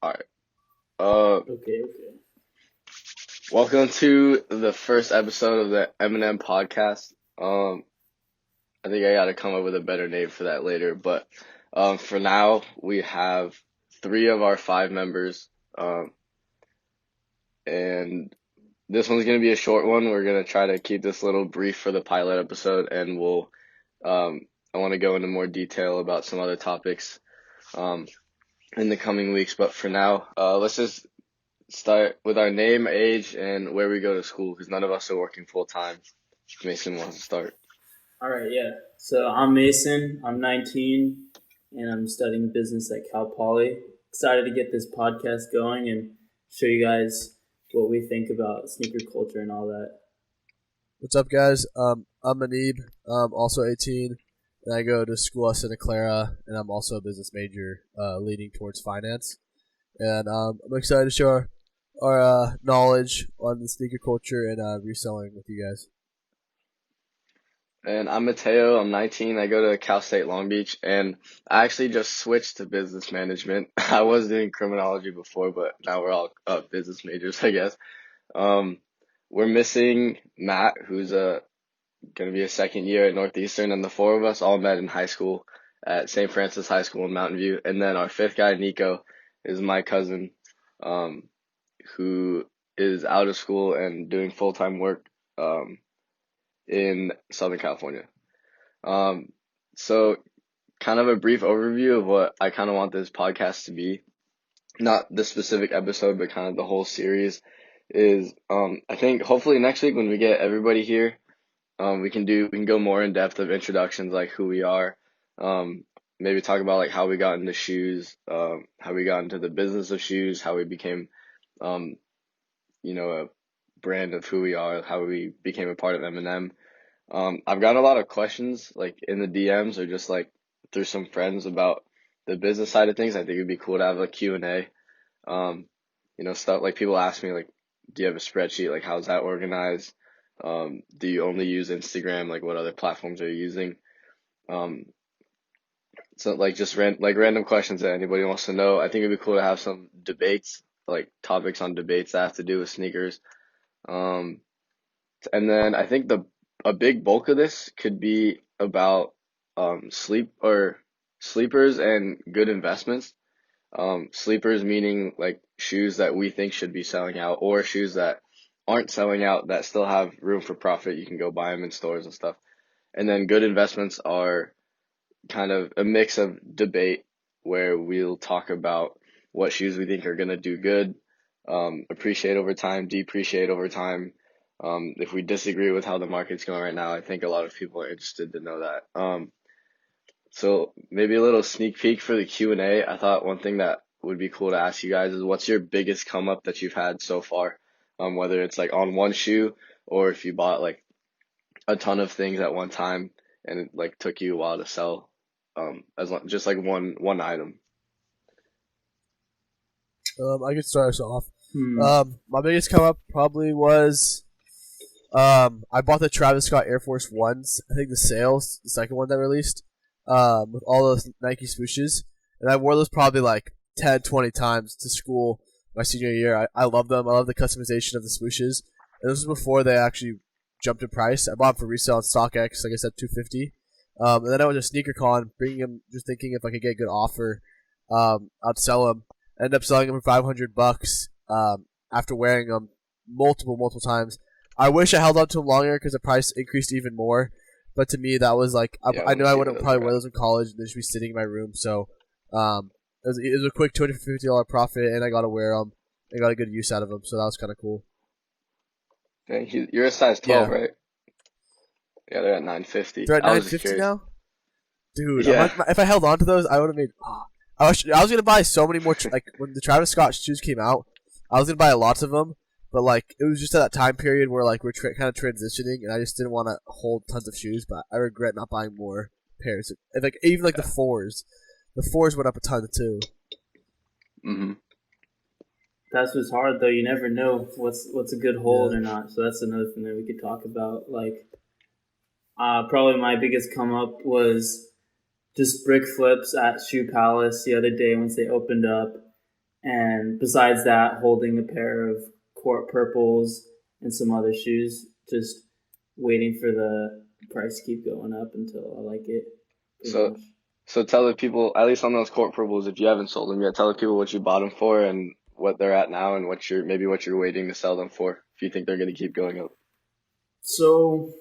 All right. Uh, Okay. Welcome to the first episode of the Eminem podcast. I think I gotta come up with a better name for that later, but for now we have three of our five members, and this one's gonna be a short one. We're gonna try to keep this little brief for the pilot episode, and um, I want to go into more detail about some other topics, um, in the coming weeks. But for now, let's just start with our name, age, and where we go to school, because none of us are working full time. Mason wants to start. All right, yeah. So I'm Mason. I'm 19, and I'm studying business at Cal Poly. Excited to get this podcast going and show you guys what we think about sneaker culture and all that. What's up, guys? I'm Manib. I'm also 18, and I go to school at Santa Clara, and I'm also a business major, leaning towards finance. And I'm excited to show our knowledge on the sneaker culture and reselling with you guys. And I'm Mateo. I'm 19. I go to Cal State Long Beach, and I actually just switched to business management. I was doing criminology before, but now we're all business majors, I guess. Um, we're missing Matt, who's going to be a second year at Northeastern, and the four of us all met in high school at St. Francis High School in Mountain View. And then our fifth guy, Nico, is my cousin, um, who is out of school and doing full-time work in Southern California. Um, so kind of a brief overview of what I kind of want this podcast to be. Not the specific episode, but kind of the whole series is I think hopefully next week when we get everybody here, we can go more in depth of introductions, like who we are, maybe talk about like how we got into shoes, how we got into the business of shoes, how we became um a brand of who we are, how we became a part of Eminem. I've got a lot of questions like in the DMs or just like through some friends about the business side of things. I think it'd be cool to have a Q&A. Um, stuff like people ask me like, do you have a spreadsheet? Like, how's that organized? Do you only use Instagram? Like, what other platforms are you using? Um, so like just random questions that anybody wants to know. I think it'd be cool to have some debates, like topics on debates that have to do with sneakers. Um, and then I think the a big bulk of this could be about sleepers and good investments. Sleepers meaning like shoes that we think should be selling out or shoes that aren't selling out that still have room for profit. You can go buy them in stores and stuff. And then good investments are kind of a mix of debate where we'll talk about what shoes we think are going to do good, appreciate over time, depreciate over time. If we disagree with how the market's going right now, I think a lot of people are interested to know that. So maybe a little sneak peek for the Q&A. I thought one thing that would be cool to ask you guys is what's your biggest come up that you've had so far? Whether it's like on one shoe or if you bought like a ton of things at one time and it like took you a while to sell, just like one item. I could start us off. Hmm. My biggest come up probably was I bought the Travis Scott Air Force Ones. I think the sales, the second one that released, with all those Nike swooshes, and I wore those probably like 10, 20 times to school my senior year. I love them. I love the customization of the swooshes. And this was before they actually jumped in price. I bought them for resale on StockX, like I said, $250. And then I went to SneakerCon, bringing them, just thinking if I could get a good offer, I'd sell them. I ended up selling them for $500 after wearing them multiple times. I wish I held on to them longer because the price increased even more. But to me, that was like Yeah, I when knew you I see wouldn't those probably wear around. those in college and they'd just be sitting in my room. So it was a quick $250 profit, and I got to wear them. I got a good use out of them, so that was kind of cool. Thank you. You're a size 12, Yeah, right? Yeah, they're at 950. they're at I nine was just fifty curious. now, dude. Yeah, If I held on to those, I would have made. I was gonna buy so many more. Like when the Travis Scott shoes came out, I was gonna buy lots of them. But like it was just at that time period where like we're kind of transitioning, and I just didn't want to hold tons of shoes. But I regret not buying more pairs. And, like even like yeah. the fours went up a ton too. hmm That's what's hard though. You never know what's a good hold Yeah. or not. So that's another thing that we could talk about. Like, probably my biggest come up was just brick flips at Shoe Palace the other day once they opened up. And besides that, holding a pair of Court Purples and some other shoes, just waiting for the price to keep going up until I like it, pretty So much. so tell the people, at least on those court purples, if you haven't sold them yet, tell the people what you bought them for and what they're at now and what you're waiting to sell them for if you think they're gonna keep going up. So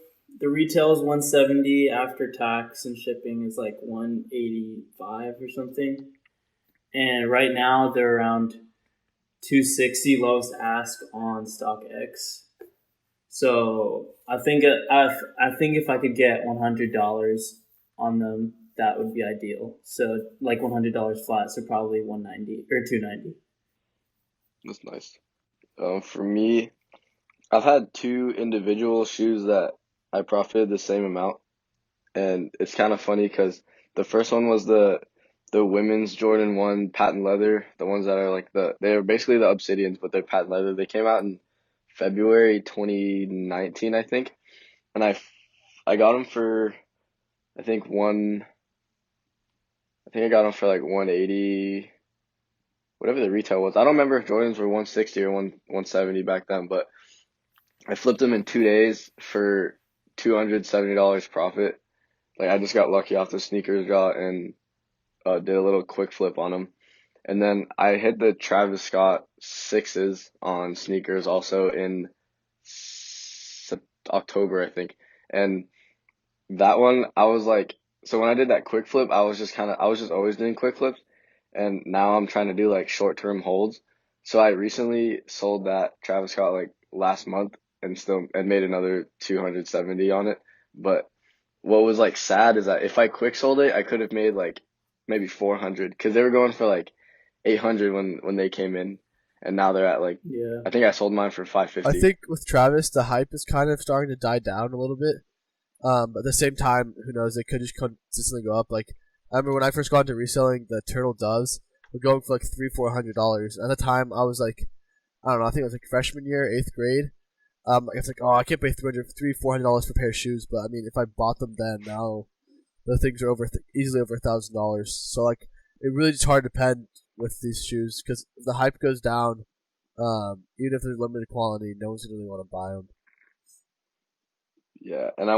the retail is 170 after tax and shipping is like 185 or something. And right now they're around 260 lowest ask on StockX. So I think if I could get $100 on them, that would be ideal. So like $100 flat, so probably 190 or 290. That's nice. For me, I've had two individual shoes that I profited the same amount, and it's kind of funny because the first one was the women's Jordan 1 patent leather, the ones that are like they're basically the Obsidians, but they're patent leather. They came out in February 2019, I think, and I got them for I think one I think I got them for like 180, whatever the retail was. I don't remember if Jordans were 160 or 170 back then, but I flipped them in 2 days for $270 profit. Like I just got lucky off the sneakers draw and did a little quick flip on them. And then I hit the Travis Scott sixes on sneakers also in October, I think. And that one, I was like, so when I did that quick flip, I was just always doing quick flips. And now I'm trying to do like short term holds. So I recently sold that Travis Scott like last month and made another 270 on it. But what was like sad is that if I quick sold it, I could have made like maybe 400 because they were going for like 800 when they came in, and now they're at like Yeah. I think I sold mine for I 550. think with Travis, the hype is kind of starting to die down a little bit. But at the same time, who knows? They could just consistently go up. Like I remember when I first got into reselling, the Turtle Doves were going for like $300-400. At the time, I was like, I don't know. I think it was like freshman year, 8th grade. It's like, oh, I can't pay $400 for a pair of shoes. But I mean, if I bought them then, now the things are easily over $1,000. So like, it really just hard to depend with these shoes because if the hype goes down, even if they're limited quality, no one's gonna really want to buy them. Yeah, and I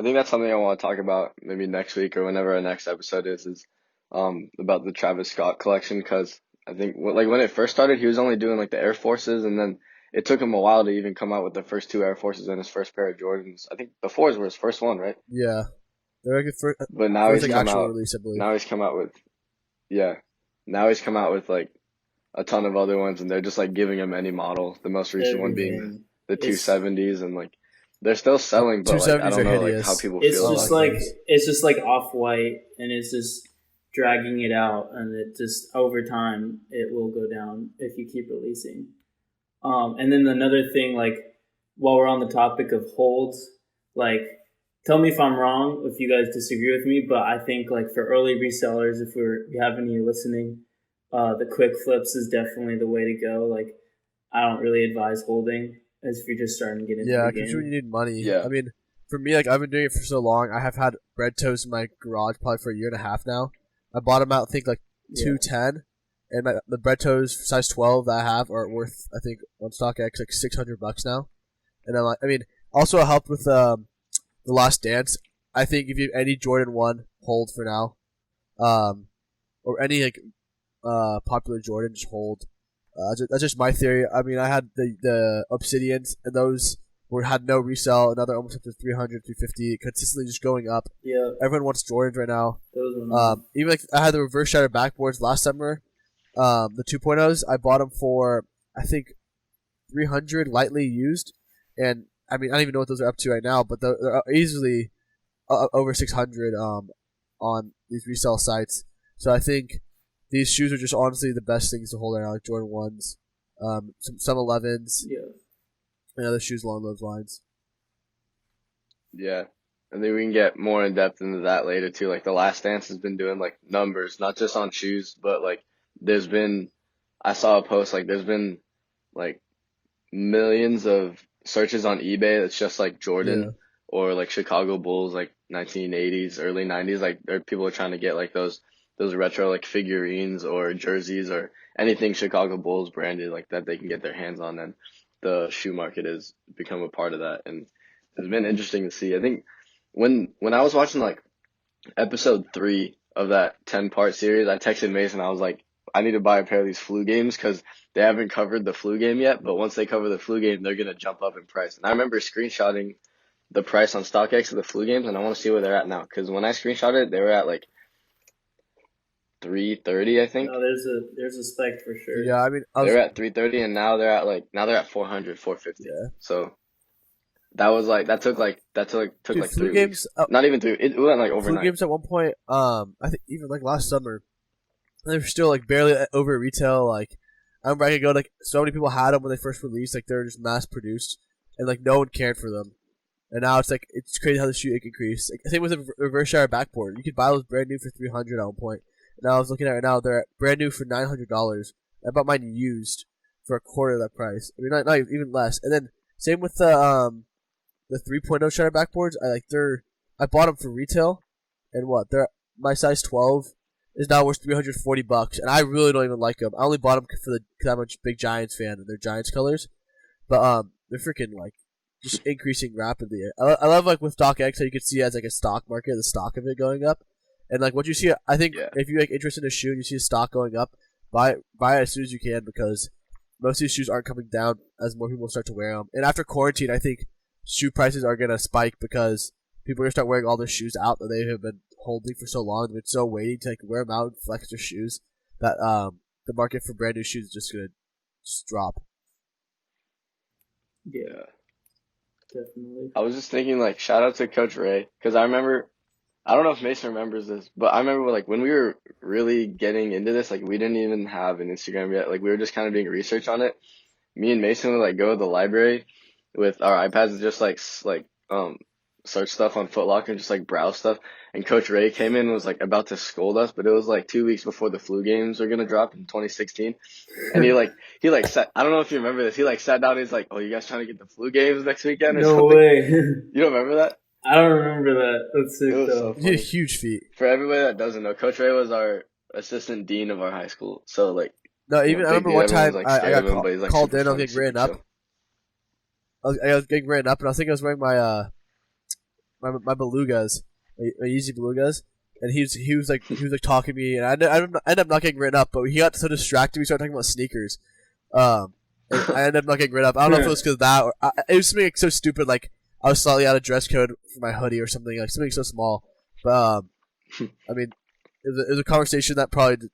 think that's something I want to talk about maybe next week or whenever our next episode is about the Travis Scott collection because I think like when it first started, he was only doing like the Air Forces, and then it took him a while to even come out with the first two Air Forces and his first pair of Jordans. I think the fours were his first one, right? Yeah, they're like But now first he's like come actual out. release, I believe. Now he's come out with yeah. Now he's come out with like a ton of other ones, and they're just like giving him any model. The most recent one being Everything. the It's 270s, and like they're still selling, Two but like I seventies don't are know like how hideous. people it's feel I about just like like them. those. it's just like off white, and it's just dragging it out, and it just over time it will go down if you keep releasing. And then another thing, like while we're on the topic of holds, like tell me if I'm wrong, if you guys disagree with me, but I think like for early resellers, if you have any listening, the quick flips is definitely the way to go. Like I don't really advise holding as if you're just starting to get into Yeah, the because when you game. need money. Yeah, I mean, for me, like I've been doing it for so long. I have had bread toast in my garage probably for a year and a half now. I bought them out, I think like Yeah, 210, and the bread toast size 12 that I have are worth I think on StockX like $600 now. And I'm like, I mean, also it helped with the Last Dance. I think if you have any Jordan 1 hold for now, um, or any like popular Jordan, just hold. That's just my theory. I mean, I had the Obsidians, and those had no resale. Another almost up to 300, 350, consistently just going up. yeah, Everyone wants Jordans right now. those were mine. Even like I had the reverse shutter backboards last summer. The 2.0s, I bought them for I think 300 lightly used, and I mean I don't even know what those are up to right now, but they're easily over 600 on these resale sites. So I think these shoes are just honestly the best things to hold right now, like Jordan 1s, some 11s, Yeah. and other shoes along those lines. yeah. And then we can get more in depth into that later too. Like the Last Dance has been doing like numbers, not just on shoes, but like there's been I saw a post like there's been like millions of searches on eBay that's just like Yeah, Jordan or like Chicago Bulls like 1980s, early 90s. Like there people are trying to get like those those retro like figurines or jerseys or anything Chicago Bulls branded like that they can get their hands on, and the shoe market has become a part of that, and it's been interesting to see. I think when I was watching like episode 3 of that 10-part series, I texted Mason. I was like, I need to buy a pair of these flu games because they haven't covered the flu game yet. But once they cover the flu game, they're gonna jump up in price. And I remember screenshotting the price on StockX of the flu games, and I want to see where they're at now. Because when I screenshotted it, they were at like 330, I think. No, there's a spike for sure. Yeah, I mean, They were at 330, and now they're at 400, 450. yeah. So that was like took Dude, like flu 3 games. weeks. Not even 3. It went like Flu overnight. games at one point. I think even like last summer, they were still like barely over retail. Like I remember I could go like so many people had them when they first released. Like they're just mass produced, and like no one cared for them. And now it's like it's crazy how the shoe increased. Like, I think with a reverse shower backboard, you could buy those brand new for $300 at one point. Now I was looking at it right now; they're brand new for $900. I bought mine used for a quarter of that price. I mean, not even less. And then same with the 3.0 shutter backboards. I bought them for retail, and they're my size 12 is now worth $340, and I really don't even like them. I only bought them because I'm a big Giants fan and they're Giants colors, but they're freaking like just increasing rapidly. I love like with StockX how you can see as like a stock market, the stock of it going up, and like what you see. I think Yeah. if you're like interested in a shoe and you see a stock going up, buy it as soon as you can because most of these shoes aren't coming down as more people start to wear them. And after quarantine, I think shoe prices are gonna spike because people are gonna start wearing all their shoes out that they have been holding for so long. They've been so waiting to like wear them out and flex their shoes that the market for brand new shoes is just gonna just drop. Yeah, definitely. I was just thinking, like, shout out to Coach Ray, because I remember, I don't know if Mason remembers this, but I remember, like, when we were really getting into this, like, we didn't even have an Instagram yet. Like, we were just kind of doing research on it. Me and Mason would, like, go to the library with our iPads and just, search stuff on Foot Locker and just, like, browse stuff. And Coach Ray came in and was, like, about to scold us, but it was, like, 2 weeks before the flu games were gonna drop in 2016. And he sat, I don't know if you remember this, he, like, sat down and he's like, oh, you guys trying to get the flu games next weekend or No something? way. You don't remember that? I don't remember that. That's sick It was though. so You did a funny. huge feat. For everybody that doesn't know, Coach Ray was our assistant dean of our high school. So, like, No, you even know, I big remember deal. one Everyone time was, like, I scared got of him, but he's, like, called super in. I was funny, getting written super up. chill. I was getting written up, and I was thinking I was wearing my belugas, my Yeezy belugas, and he was like talking to me, and I ended up not getting written up, but he got so distracted we started talking about sneakers. And I ended up not getting written up. I don't know if it was because of that or it was something like, so stupid, like I was slightly out of dress code for my hoodie or something, like something so small. But I mean, it was a conversation that probably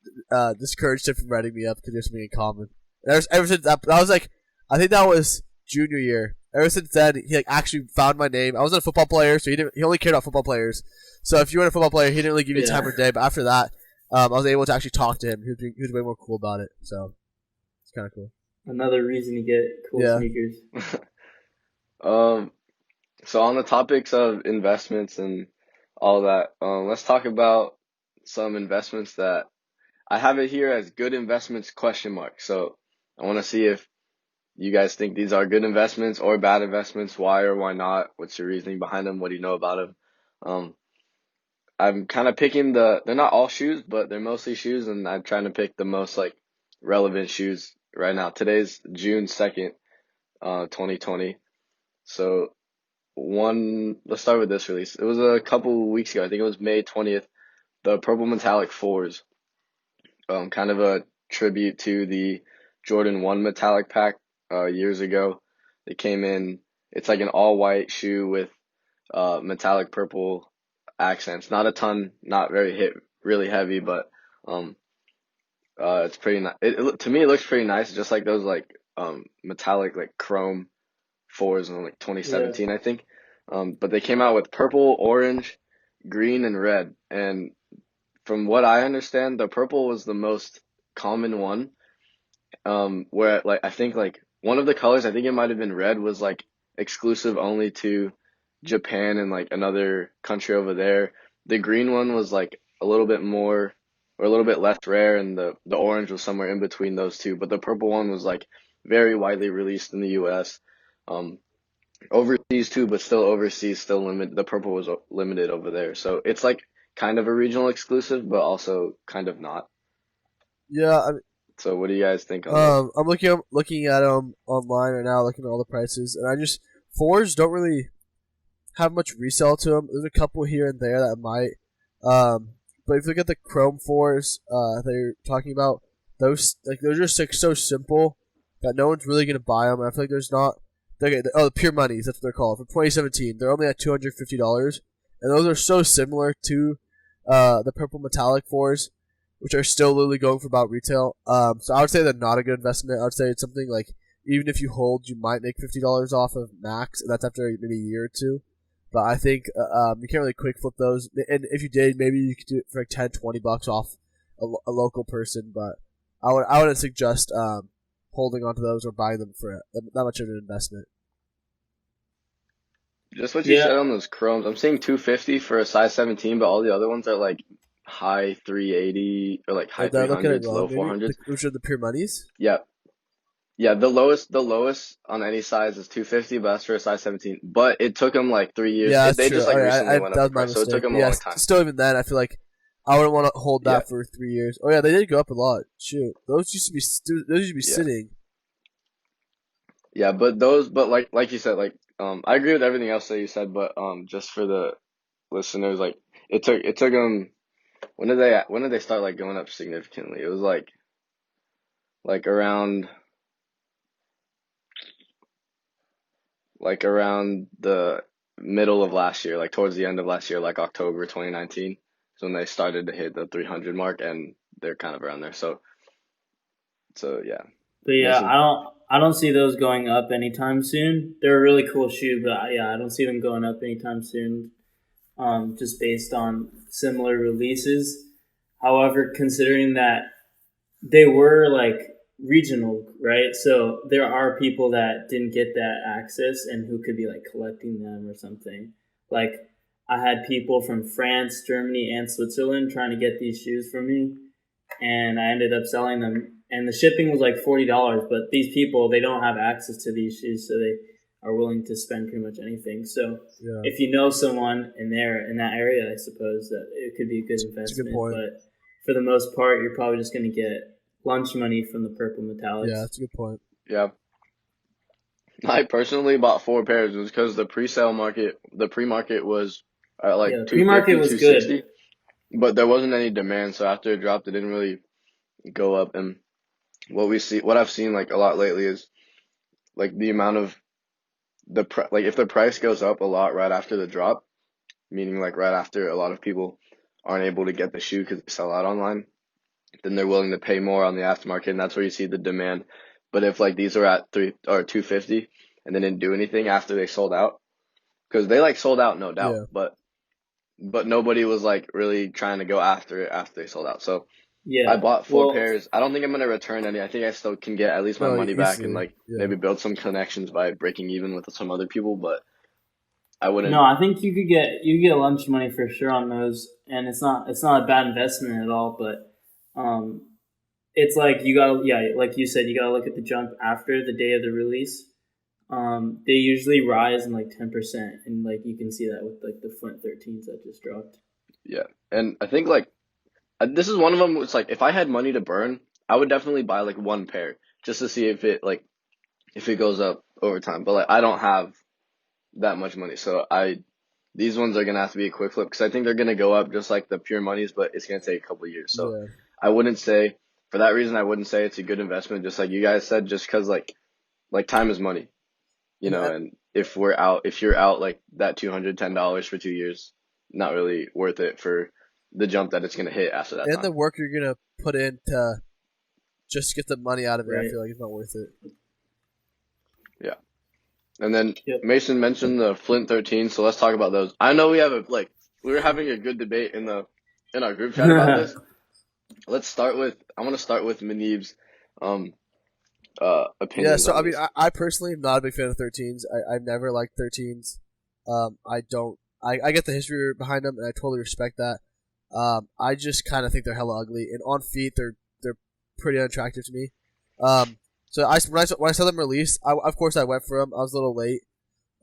discouraged him from writing me up because there's something in common. And ever since that was like, I think that was junior year. Ever since then, he like actually found my name. I wasn't a football player, so he only cared about football players. So if you were a football player, he didn't really give you Yeah. time of day. But after that, I was able to actually talk to him. He was way more cool about it. So it's kind of cool. Another reason to get cool Yeah. sneakers. So on the topics of investments and all that, let's talk about some investments that I have it here as good investments question mark. So I want to see if you guys think these are good investments or bad investments, why or why not, what's your reasoning behind them, what do you know about them? I'm kind of picking they're not all shoes, but they're mostly shoes, and I'm trying to pick the most like relevant shoes right now. Today's June 2nd, 2020. So let's start with this release. It was a couple weeks ago. I think it was May 20th. The Purple Metallic 4s, kind of a tribute to the Jordan 1 Metallic pack years ago. They came in, it's like an all white shoe with metallic purple accents. Not a ton, not really heavy, but it's pretty nice. To me, it looks pretty nice, just like those like metallic like chrome 4s in like 2017, I think. But they came out with purple, orange, green, and red. And from what I understand, the purple was the most common one. Where like I think like one of the colors, I think it might have been red, was like exclusive only to Japan and like another country over there. The green one was like a little bit more or a little bit less rare, and the orange was somewhere in between those two. But the purple one was like very widely released in the U.S. Overseas too, but still overseas, still limited. The purple was limited over there, so it's like kind of a regional exclusive, but also kind of not. Yeah, So what do you guys think on that? I'm looking at them online right now, looking at all the prices, and I just fours don't really have much resale to them. There's a couple here and there that might. But if you look at the Chrome fours they're talking about, those are just so simple that no one's really gonna buy them. And I feel like there's not. Okay, the Pure Monies, that's what they're called. From 2017, they're only at $250, and those are so similar to the Purple Metallic fours, which are still literally going for about retail. So I would say they're not a good investment. I would say it's something like even if you hold, you might make $50 off of max, and that's after maybe a year or two. But I think you can't really quick flip those, and if you did, maybe you could do it for like $10-20 off a local person. But I wouldn't suggest holding onto those or buying them for that much of an investment. Just what you Yeah, said on those Chromes. I'm seeing 250 for a size 17, but all the other ones are like high 380 or like high Did I look at it 300s, wrong? low Maybe 400s. which are the Pure Monies? Yeah. Yeah, the lowest on any size is 250, but that's for a size 17. But it took them like 3 years. Yeah, that's They true. just like Okay, recently went that up was in my price, so it took mistake. them But a yeah, long time. still even then, I feel like I wouldn't want to hold Yeah, that for 3 years. Oh yeah, they did go up a lot. Shoot, those used to be yeah, sitting. yeah. But like you said, like I agree with everything else that you said, but just for the listeners, like it took them. When did they start like going up significantly? It was like around the middle of last year, like towards the end of last year, like October 2019, is when they started to hit the 300 mark, and they're kind of around there. So yeah, but yeah, Mason. I don't see those going up anytime soon. They're a really cool shoe, but yeah, I don't see them going up anytime soon. Just based on similar releases. However, considering that they were like regional, right? So there are people that didn't get that access and who could be like collecting them or something. Like I had people from France, Germany, and Switzerland trying to get these shoes from me, and I ended up selling them. And the shipping was like $40, but these people they don't have access to these shoes, so they are willing to spend pretty much anything. So Yeah, if you know someone in that area, I suppose that it could be a good it's a good investment. point. But for the most part, you're probably just going to get lunch money from the purple Yeah, metallics. that's a good point. Yeah, I personally bought 4 pairs. It was because the pre-market was at Yeah, like the pre market 250, was two good. sixty, but there wasn't any demand. So after it dropped, it didn't really go up. And what I've seen like a lot lately is like the amount of like if the price goes up a lot right after the drop, meaning like right after a lot of people aren't able to get the shoe because they sell out online, then they're willing to pay more on the aftermarket, and that's where you see the demand. But if like these are at 250 and they didn't do anything after they sold out, because they like sold out, no doubt, Yeah, but nobody was like really trying to go after it after they sold out. So I Yeah. bought four Well, pairs. I don't think I'm gonna return any. I think I still can get at least my no, money back and easily. like Yeah, maybe build some connections by breaking even with some other people, but I no, wouldn't. I think you could get lunch money for sure on those, and it's not a bad investment at all. But um, it's like you gotta yeah, like you said, you gotta look at the jump after the day of the release. They usually rise in like 10%, and like you can see that with like the Flint 13s that just dropped. Yeah, and I think like this is one of them. It's like if I had money to burn, I would definitely buy like 1 pair just to see if it goes up over time. But like I don't have that much money, so I these ones are gonna have to be a quick flip because I think they're gonna go up just like the pure monies, but it's gonna take a couple of years. So yeah, I wouldn't say for that reason I wouldn't say it's a good investment, just like you guys said, just because like time is money, and and if you're out like that $210 for 2 years, not really worth it for the jump that it's gonna hit after that and the time. work you're gonna put in to just get the money out of it, I Right. feel like it's not worth it. Yeah. And then Yep. Mason mentioned the Flint 13, so let's talk about those. I know we were having a good debate in our group chat about this. I want to start with Manib's um Yeah, opinions so on I mean, these. I personally am not a big fan of 13s. I've never liked 13s. I don't. I get the history behind them, and I totally respect that. I just kind of think they're hella ugly, and on feet they're pretty unattractive to me. So when I saw them released, of course I went for them. I was a little late.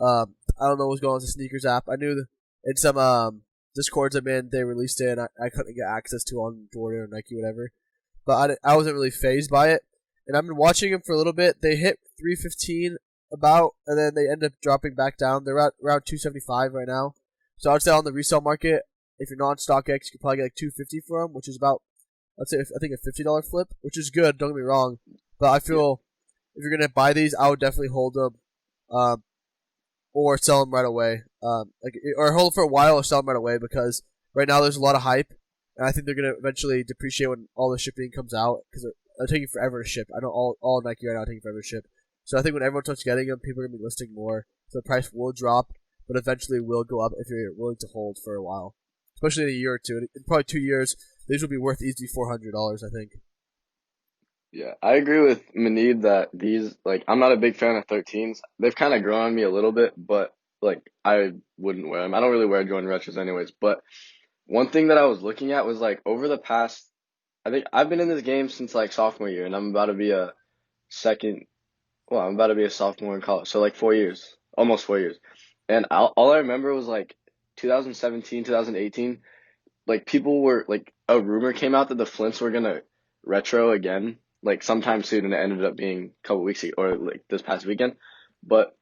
I don't know what was going on with the sneakers app. I knew in some Discords I'm in, they released it, and I couldn't get access to on Jordan or Nike, whatever. But I wasn't really phased by it. And I've been watching them for a little bit. They hit 315 about, and then they end up dropping back down. They're at around 275 right now. So I'd say on the resale market, if you're not on StockX, you could probably get like 250 for them, which is about, I'd say, I think a $50 flip, which is good. Don't get me wrong, but I feel if you're gonna buy these, I would definitely hold them, or sell them right away. Or hold them for a while or sell them right away, because right now there's a lot of hype, and I think they're gonna eventually depreciate when all the shipping comes out, because they're taking forever to ship. I know all Nike right now are taking forever to ship. So I think when everyone starts getting them, people are gonna be listing more, so the price will drop, but eventually will go up if you're willing to hold for a while, especially in a year or two. In probably 2 years, these will be worth easily $400, I think. Yeah, I agree with Manib that these, like, I'm not a big fan of 13s. They've kind of grown on me a little bit, but, like, I wouldn't wear them. I don't really wear Jordan Retros anyways. But one thing that I was looking at was, like, over the past, I think I've been in this game since, like, sophomore year, and I'm about to be second, I'm about to be a sophomore in college. So, like, 4 years, almost 4 years. And all I remember was, like, 2017, 2018, like, people were, like, a rumor came out that the Flints were gonna retro again, like sometime soon, and it ended up being a couple weeks ago, or like this past weekend. But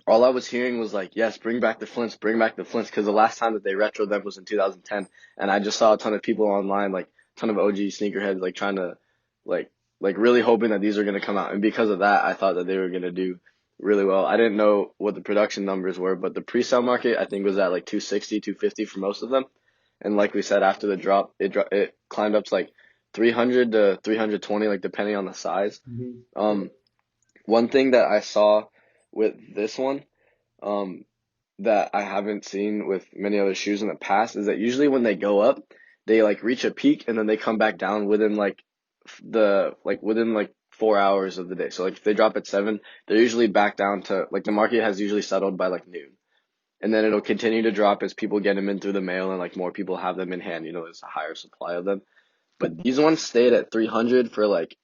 all I was hearing was like, yes, bring back the Flints, bring back the Flints, because the last time that they retro them was in 2010, and I just saw a ton of people online, like a ton of OG sneakerheads, like trying to, like, really hoping that these are gonna come out, and because of that, I thought that they were gonna do really well. I didn't know what the production numbers were, but the pre-sale market I think was at like 260, 250 for most of them, and like we said, after the drop, it climbed up to like 300 to 320, like depending on the size. One thing that I saw with this one, that I haven't seen with many other shoes in the past, is that usually when they go up, they like reach a peak and then they come back down within within like 4 hours of the day. So like if they drop at 7, they're usually back down to, like, the market has usually settled by like noon. And then it'll continue to drop as people get them in through the mail and like more people have them in hand. There's a higher supply of them. But these ones stayed at 300 for like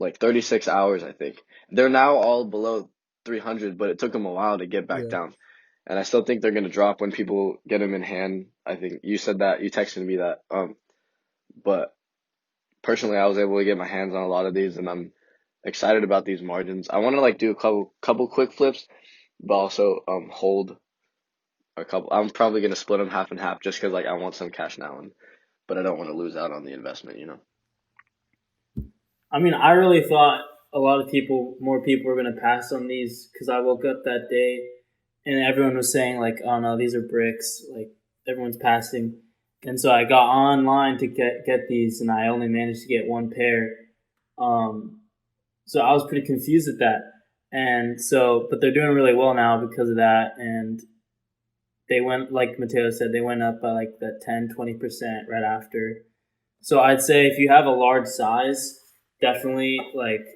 36 hours, I think. They're now all below 300, but it took them a while to get back Yeah. down. And I still think they're going to drop when people get them in hand. I think you said that, you texted me that. But personally, I was able to get my hands on a lot of these, and I'm excited about these margins. I want to like do a couple quick flips, but also hold a couple. I'm probably going to split them half and half just because like I want some cash now, but I don't want to lose out on the investment. I mean, I really thought a lot of more people were going to pass on these, because I woke up that day and everyone was saying, like, oh no, these are bricks. Like, everyone's passing. And so I got online to get these, and I only managed to get one pair. So I was pretty confused at that. And so, but they're doing really well now because of that. And they went, like Mateo said, they went up by like the 10-20% right after. So I'd say if you have a large size, definitely, like,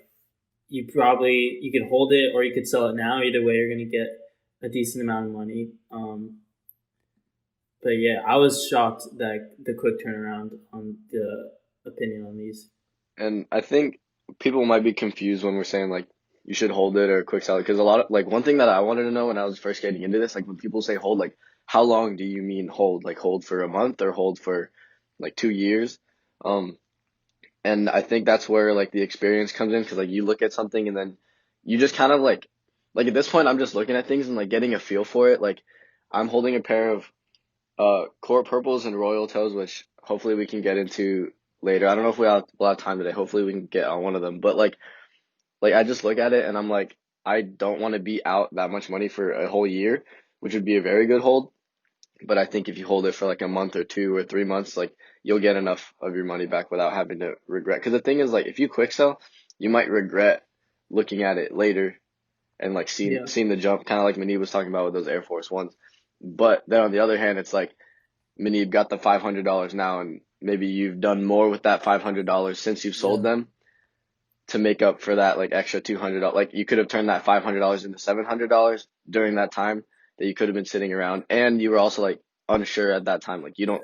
you could hold it or you could sell it now. Either way, you're gonna get a decent amount of money. But yeah, I was shocked that the quick turnaround on the opinion on these. And I think people might be confused when we're saying like you should hold it or quick sell it, because a lot of, like, one thing that I wanted to know when I was first getting into this, like when people say hold, like how long do you mean hold? Like hold for a month or hold for like 2 years? And I think that's where like the experience comes in, because like you look at something and then you just kind of like at this point I'm just looking at things and like getting a feel for it. Like I'm holding a pair of Core Purples and Royal Toes, which hopefully we can get into later. I don't know if we'll have time today. Hopefully we can get on one of them. But like I just look at it and I'm like, I don't want to be out that much money for a whole year, which would be a very good hold. But I think if you hold it for like a month or 2 or 3 months, like you'll get enough of your money back without having to regret. Because the thing is, like, if you quick sell, you might regret looking at it later and like seeing the jump, kind of like Manib was talking about with those Air Force Ones. But then on the other hand, it's like Manib got the $500 now, and maybe you've done more with that $500 since you've sold them to make up for that like extra $200. Like you could have turned that $500 into $700 during that time that you could have been sitting around, and you were also like unsure at that time. Like you don't,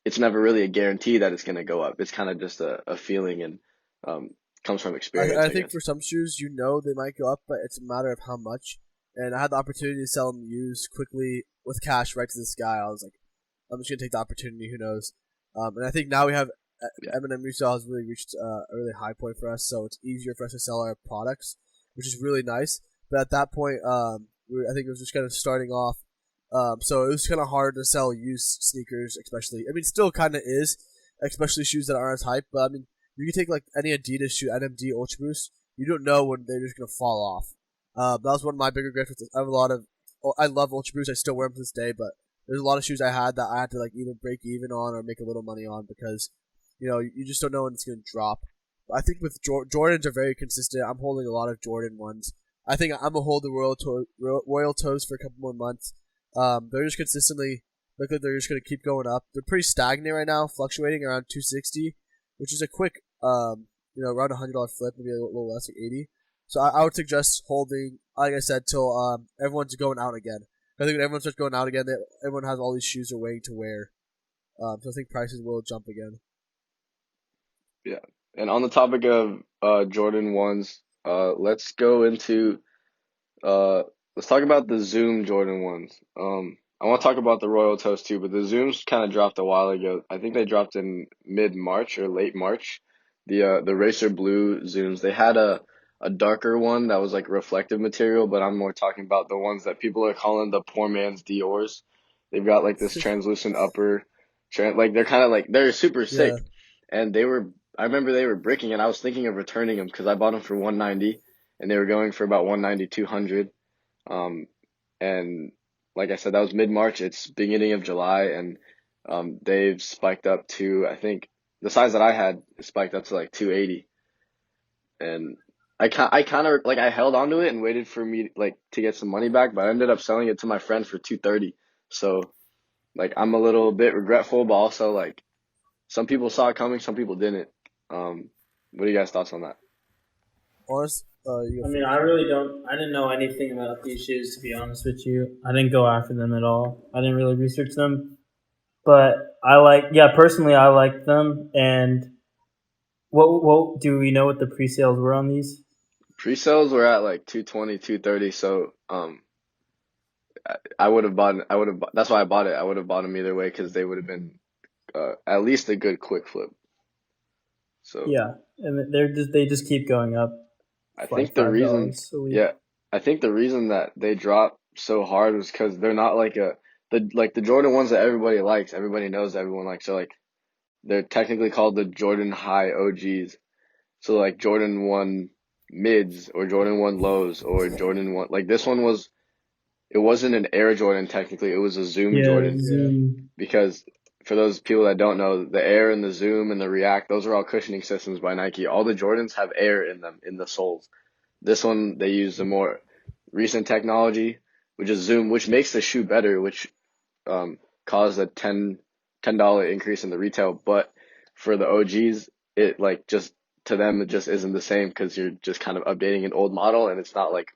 it's never really a guarantee that it's gonna go up. It's kind of just a feeling, and comes from experience. I think for some shoes, they might go up, but it's a matter of how much. And I had the opportunity to sell them used quickly with cash right to this guy. I was like, I'm just gonna take the opportunity. Who knows? And I think now we have Yeah. M&M resale has really reached a really high point for us, so it's easier for us to sell our products, which is really nice. But at that point, I think it was just kind of starting off. So it was kind of hard to sell used sneakers, especially. I mean, still kind of is, especially shoes that aren't as hype. But I mean, you can take like any Adidas shoe, NMD Ultra Boost. You don't know when they're just gonna fall off. That was one of my bigger regrets. I have a lot of. I love Ultra Boost. I still wear them to this day, but there's a lot of shoes I had that I had to like either break even on or make a little money on because you just don't know when it's gonna drop. I think with Jordans are very consistent. I'm holding a lot of Jordan ones. I think I'm gonna hold the Royal Toes for a couple more months. They're just consistently look like they're just gonna keep going up. They're pretty stagnant right now, fluctuating around 260, which is a quick around $100 flip, maybe a little less, like 80. So I would suggest holding, like I said, till everyone's going out again. I think when everyone starts going out again, everyone has all these shoes they're waiting to wear. So I think prices will jump again. Yeah. And on the topic of Jordan ones, let's go into let's talk about the Zoom Jordan ones. I want to talk about the Royal Toast too, but the Zooms kind of dropped a while ago. I think they dropped in mid-March or late March. The Racer Blue Zooms. They had a darker one that was like reflective material, but I'm more talking about the ones that people are calling the poor man's Dior's. They've got like this translucent upper, like they're kind of like they're super Yeah. sick, and they were. I remember they were bricking, and I was thinking of returning them because I bought them for 190, and they were going for about 190, 200. And like I said, that was mid-March. It's beginning of July, and they've spiked up to, I think the size that I had spiked up to like 280. And I kind of like I held onto it and waited for me like to get some money back, but I ended up selling it to my friend for 230. So like I'm a little bit regretful, but also like some people saw it coming, some people didn't. What are you guys' thoughts on that? Honest, you I go mean, first. I really don't. I didn't know anything about these shoes, to be honest with you. I didn't go after them at all. I didn't really research them, but personally, I liked them. And what do we know what the pre-sales were on these? Pre-sales were at like 220, 230, so I would have that's why I bought it. I would have bought them either way because they would have been at least a good quick flip. So Yeah, and they just keep going up I like think the reason, $5 a week. yeah, I think the reason that they dropped so hard was because they're not like the Jordan ones that everybody likes, everybody knows everyone likes. So like they're technically called the Jordan High OGs. So like Jordan 1 mids or Jordan 1 lows or Jordan 1 like this one was it wasn't an Air Jordan technically, it was a Zoom Yeah, Jordan Yeah. Zoom. because for those people that don't know, the Air and the Zoom and the React, those are all cushioning systems by Nike. All the Jordans have air in them in the soles. This one they use the more recent technology, which is Zoom, which makes the shoe better, which caused a $10 increase in the retail. But for the OGs, it like just to them it just isn't the same because you're just kind of updating an old model, and it's not like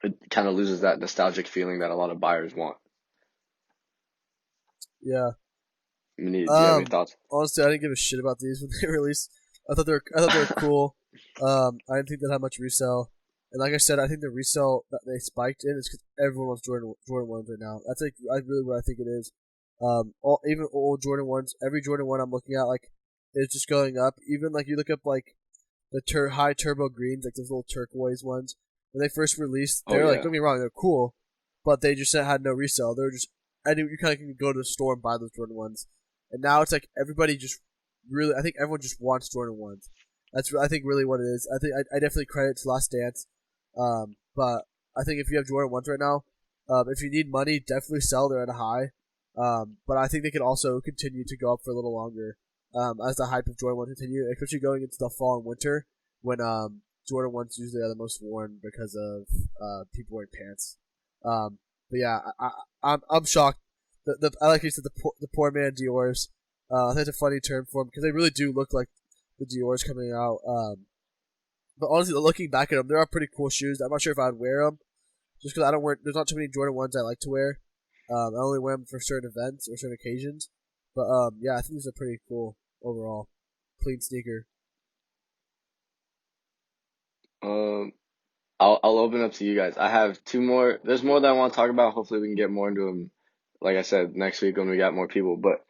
it kind of loses that nostalgic feeling that a lot of buyers want. Yeah. I mean, do you have any thoughts? Honestly, I didn't give a shit about these when they released. I thought they were cool. I didn't think they had much resale. And like I said, I think the resale that they spiked in is because everyone wants Jordan ones right now. That's like I really what I think it is. Even old Jordan ones, every Jordan one I'm looking at like is just going up. Even like you look up like the high turbo greens, like those little turquoise ones. When they first released, Oh they're like, yeah, don't get me wrong, they're cool, but they just had no resale. They were just, I knew you kind of can go to the store and buy those Jordan ones, and now it's like everybody just really, I think everyone just wants Jordan ones. That's I think really what it is. I think I definitely credit to Last Dance, but I think if you have Jordan ones right now, if you need money, definitely sell. They're at a high, but I think they can also continue to go up for a little longer as the hype of Jordan 1 continue, especially going into the fall and winter when Jordan 1s usually are the most worn because of people wearing pants. But yeah, I'm shocked. I like you said the poor man Dior's. I think it's a funny term for them because they really do look like the Dior's coming out. But honestly, looking back at them, they are pretty cool shoes. I'm not sure if I'd wear them just because I don't wear. There's not too many Jordan 1s I like to wear. I only wear them for certain events or certain occasions. But yeah, I think these are pretty cool overall. Clean sneaker. um, I'll open up to you guys. I have two more. There's more that I want to talk about. Hopefully, we can get more into them like I said, next week when we got more people. But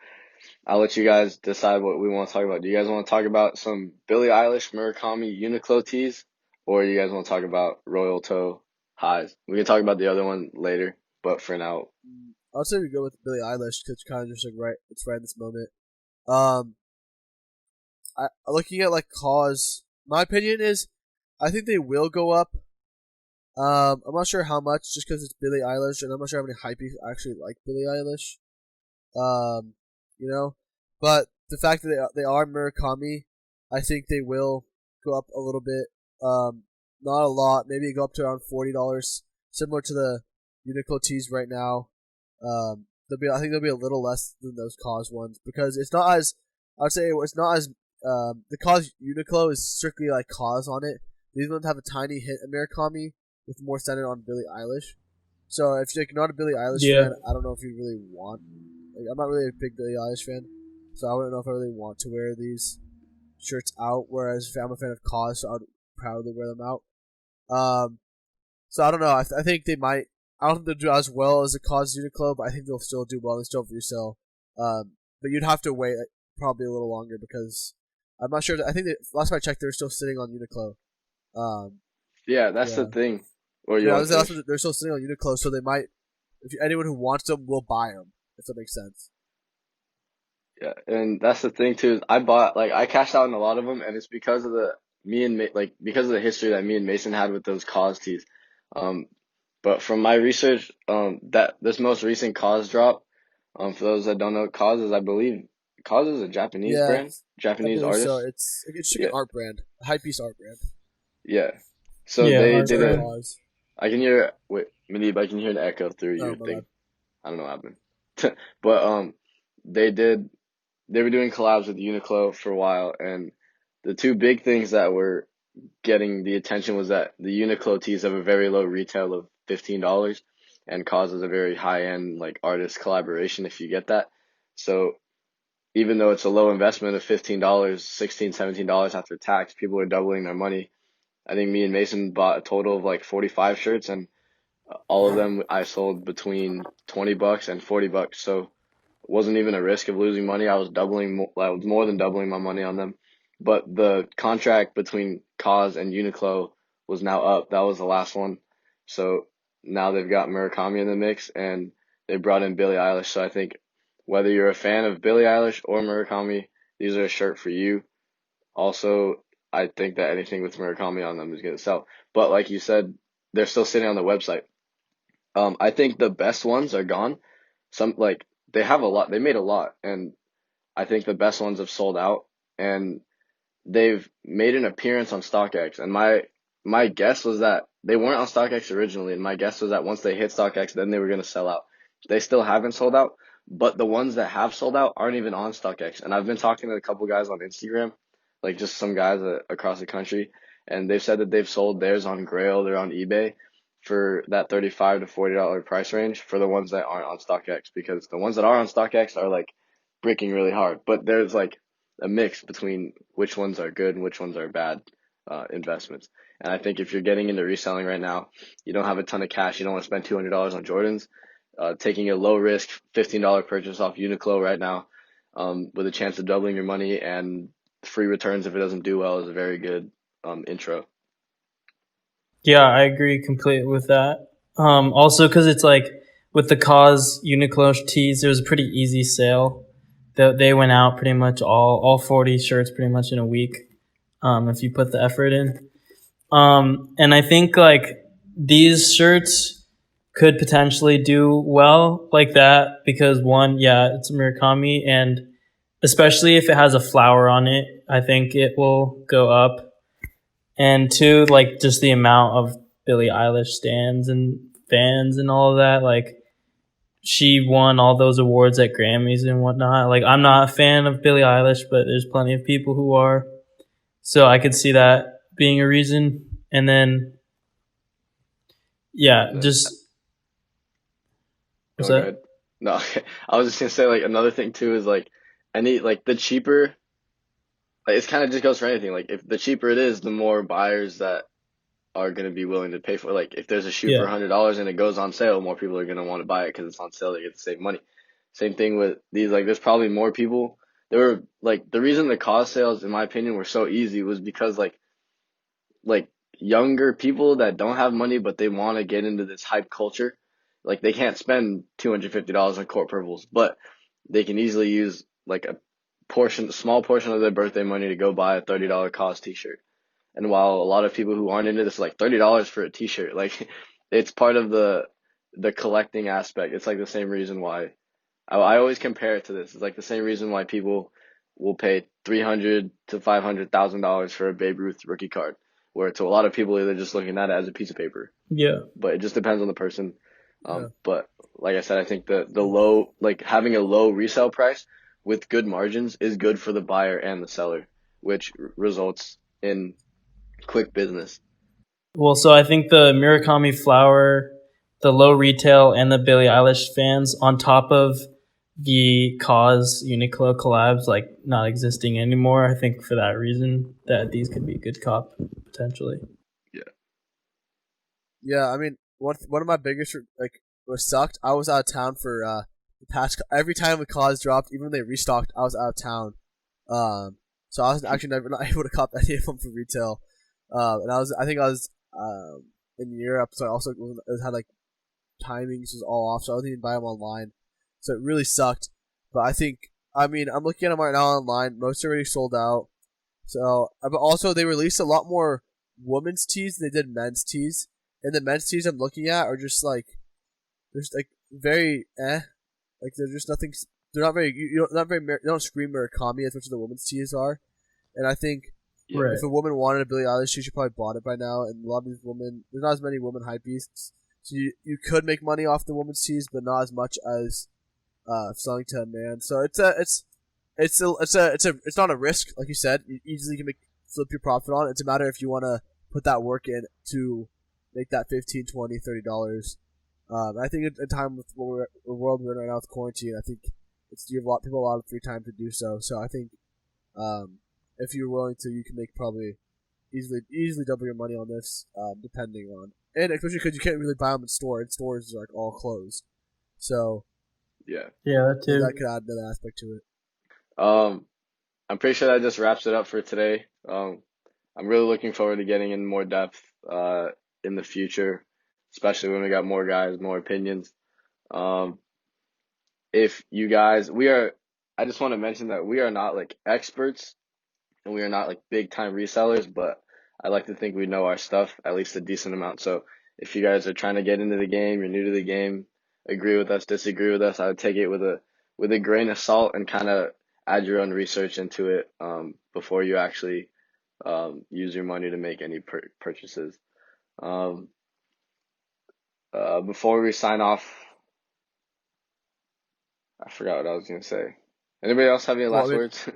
I'll let you guys decide what we want to talk about. Do you guys want to talk about some Billie Eilish, Murakami, Uniqlo tees, or do you guys want to talk about Royal Toe highs? We can talk about the other one later, but for now, I'll say we go with Billie Eilish because kind of just like it's right in this moment. Um, looking at like cause, my opinion is, I think they will go up. I'm not sure how much, just because it's Billie Eilish, and I'm not sure how many hypebeasts actually like Billie Eilish. Um, you know, but the fact that they are Murakami, I think they will go up a little bit. Not a lot, maybe go up to around $40, similar to the Uniqlo tees right now. I think they'll be a little less than those cause ones because it's not as, I would say it's not as the cause Uniqlo is strictly like cause on it. These ones have a tiny hint of Murakami with more centered on Billie Eilish. So if you're like, not a Billie Eilish Yeah. fan, I don't know if you really want. Like, I'm not really a big Billie Eilish fan, so I wouldn't know if I really want to wear these shirts out. Whereas if I'm a fan of cause, so I'd proudly wear them out. So I don't know. I think they might. I don't think they'll do as well as the cause Uniqlo, but I think they'll still do well. They still have resale. But you'd have to wait like, probably a little longer because I'm not sure. I think last time I checked, they're still sitting on Uniqlo. yeah, that's the Yeah. thing. Or you Yeah, want to finish? they're still sitting on Uniqlo, so they might. If anyone who wants them will buy them, if that makes sense. Yeah, and that's the thing too. Is I cashed out on a lot of them, and it's because of because of the history that me and Mason had with those cause tees. Um, but from my research, that this most recent cause drop, for those that don't know, cause is a Japanese Yeah, brand, I Japanese believe so. artist. It's just like Yeah, an art brand, a hype piece art brand. yeah. So Yeah, they art did Instead of brand. cause. I can hear wait, Manib, I can hear an echo through Oh your my thing. bad. I don't know what happened. But they did they were doing collabs with Uniqlo for a while, and the two big things that were getting the attention was that the Uniqlo tees have a very low retail of $15 and causes a very high end like artist collaboration if you get that. So even though it's a low investment of $15, $16, $17 after tax, people are doubling their money. I think me and Mason bought a total of like 45 shirts, and all of them I sold between $20 and $40. So it wasn't even a risk of losing money. I was more than doubling my money on them. But the contract between Cause and Uniqlo was now up. That was the last one. So now they've got Murakami in the mix, and they brought in Billie Eilish. So I think whether you're a fan of Billie Eilish or Murakami, these are a shirt for you. Also, I think that anything with Murakami on them is going to sell. But like you said, they're still sitting on the website. I think the best ones are gone. Some like they have a lot. They made a lot, and I think the best ones have sold out. And they've made an appearance on StockX. And my guess was that they weren't on StockX originally, and my guess was that once they hit StockX, then they were gonna sell out. They still haven't sold out, but the ones that have sold out aren't even on StockX. And I've been talking to a couple guys on Instagram, like just some guys across the country, and they've said that they've sold theirs on Grail, they're on eBay for that $35 to $40 price range for the ones that aren't on StockX, because the ones that are on StockX are like breaking really hard. But there's like a mix between which ones are good and which ones are bad investments. And I think if you're getting into reselling right now, you don't have a ton of cash, you don't want to spend $200 on Jordans. Taking a low risk $15 purchase off Uniqlo right now, with a chance of doubling your money and free returns if it doesn't do well, is a very good intro. Yeah, I agree completely with that. Also, because it's like with the cause Uniqlo tees, it was a pretty easy sale. They went out pretty much all 40 shirts pretty much in a week. If you put the effort in. And I think like these shirts could potentially do well like that because one, yeah, it's a Murakami, and especially if it has a flower on it, I think it will go up. And two, like just the amount of Billie Eilish stands and fans and all of that, like she won all those awards at Grammys and whatnot. Like I'm not a fan of Billie Eilish, but there's plenty of people who are. So I could see that being a reason. And then yeah, Uh, just what's Oh, go that? ahead. No, I was just gonna say like another thing too is like any like the cheaper, like, it's kind of just goes for anything. Like if the cheaper it is, the more buyers that are going to be willing to pay for it. Like if there's a shoe for Yeah. $100 and it goes on sale, more people are going to want to buy it because it's on sale. They get to save money. Same thing with these. Like there's probably more people. There were like the reason the cause sales, in my opinion, were so easy was because like younger people that don't have money but they want to get into this hype culture, like they can't spend $250 on court purples, but they can easily use like a small portion of their birthday money to go buy a $30 cause t-shirt. And while a lot of people who aren't into this like $30 for a t-shirt, like it's part of the collecting aspect. It's like the same reason why I always compare it to this. It's like the same reason why people will pay $300 to $500,000 for a Babe Ruth rookie card, where to a lot of people they're just looking at it as a piece of paper. Yeah. But it just depends on the person. Yeah. But like I said, I think the low, like having a low resale price with good margins is good for the buyer and the seller, which results in quick business. Well, so I think the Murakami Flower, the low retail, and the Billie Eilish fans, on top of the Cause Uniqlo collabs like not existing anymore, I think for that reason that these could be a good cop potentially. Yeah, I mean, one of my biggest what sucked. I was out of town for the past every time the cause dropped, even when they restocked, I was out of town. So I was actually never not able to cop any of them for retail. And I think I was in Europe, so I also had like timings was all off, so I wasn't even buy them online. So it really sucked. But I mean, I'm looking at them right now online. Most are already sold out. So, but also they released a lot more women's tees than they did men's tees. And the men's tees I'm looking at are just like, there's like very like they're just nothing. They're not very they don't scream Murakami as much as the women's tees are. And I think Right. if a woman wanted a Billie Eilish, she should probably bought it by now. And a lot of these women, there's not as many women hype beasts, so you could make money off the women's tees, but not as much as selling to a man. So it's not a risk, like you said. You easily can flip your profit on it. It's a matter if you want to put that work in to make that $15, $20, $30. I think at a time with the world we're in right now with quarantine, I think you have a lot of free time to do so. So I think if you're willing to, you can make probably easily double your money on this, depending on, and especially because you can't really buy them in store. And stores are like all closed. So Yeah. That too. that could add another aspect to it. I'm pretty sure that just wraps it up for today. I'm really looking forward to getting in more depth in the future, especially when we got more guys, more opinions. If you guys, I just want to mention that we are not like experts and we are not like big time resellers, but I like to think we know our stuff at least a decent amount. So if you guys are trying to get into the game, you're new to the game, agree with us, disagree with us, I would take it with a grain of salt and kind of add your own research into it before you actually use your money to make any purchases. Before we sign off, I forgot what I was gonna say. Anybody else have any last words?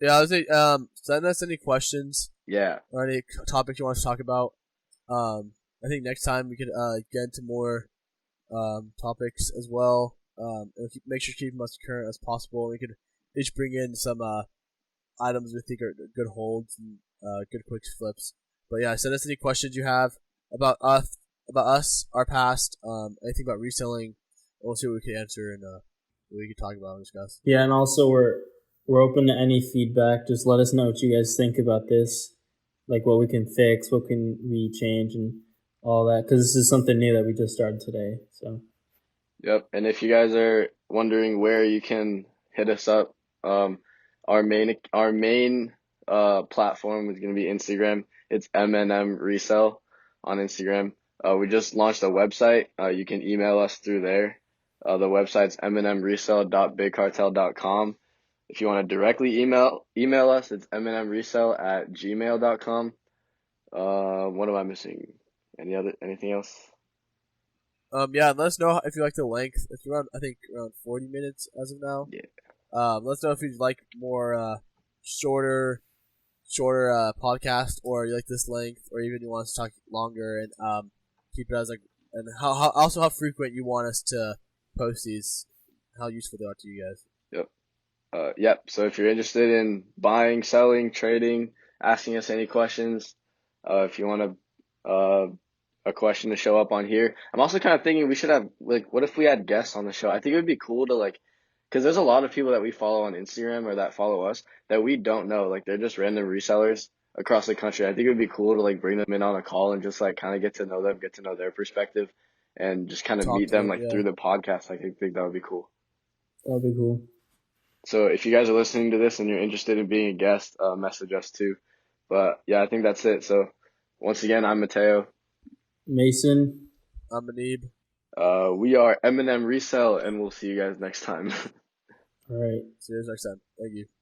Yeah, I was say, send us any questions Yeah. or any topics you want us to talk about. I think next time we could get into more topics as well. And make sure to keep them as current as possible. We could each bring in some items we think are good holds and good quick flips. But yeah, send us any questions you have about us, our past, anything about reselling. We'll see what we can answer and what we can talk about and discuss. Yeah, and also we're open to any feedback. Just let us know what you guys think about this, like what we can fix, what can we change, and all that. Because this is something new that we just started today. So. Yep. And if you guys are wondering where you can hit us up, our main platform is going to be Instagram. It's MNM Resell on Instagram. We just launched a website. You can email us through there. The website's mnmresell.bigcartel.com. If you want to directly email us, it's mnmresell@gmail.com. What am I missing? Anything else? Yeah, and let us know if you like the length. It's around 40 minutes as of now. Yeah. Let us know if you'd like more shorter podcast, or you like this length, or even you want us to talk longer and keep it as like, and how frequent you want us to post these, how useful they are to you guys. Yep. So if you're interested in buying, selling, trading, asking us any questions, if you want to a question to show up on here. I'm also kind of thinking we should have like, what if we had guests on the show? I think it would be cool to like, because there's a lot of people that we follow on Instagram or that follow us that we don't know. Like they're just random resellers across the country. I think it would be cool to like bring them in on a call and just like kind of get to know them, get to know their perspective, and just kind of Talk meet to them them. like Yeah. through the podcast. Like, I think that would be cool. That'd be cool. So if you guys are listening to this and you're interested in being a guest, message us too. But yeah, I think that's it. So once again, I'm Mateo. Mason. I'm Manib. We are Eminem Resell, and we'll see you guys next time. All right. See you guys next time. Thank you.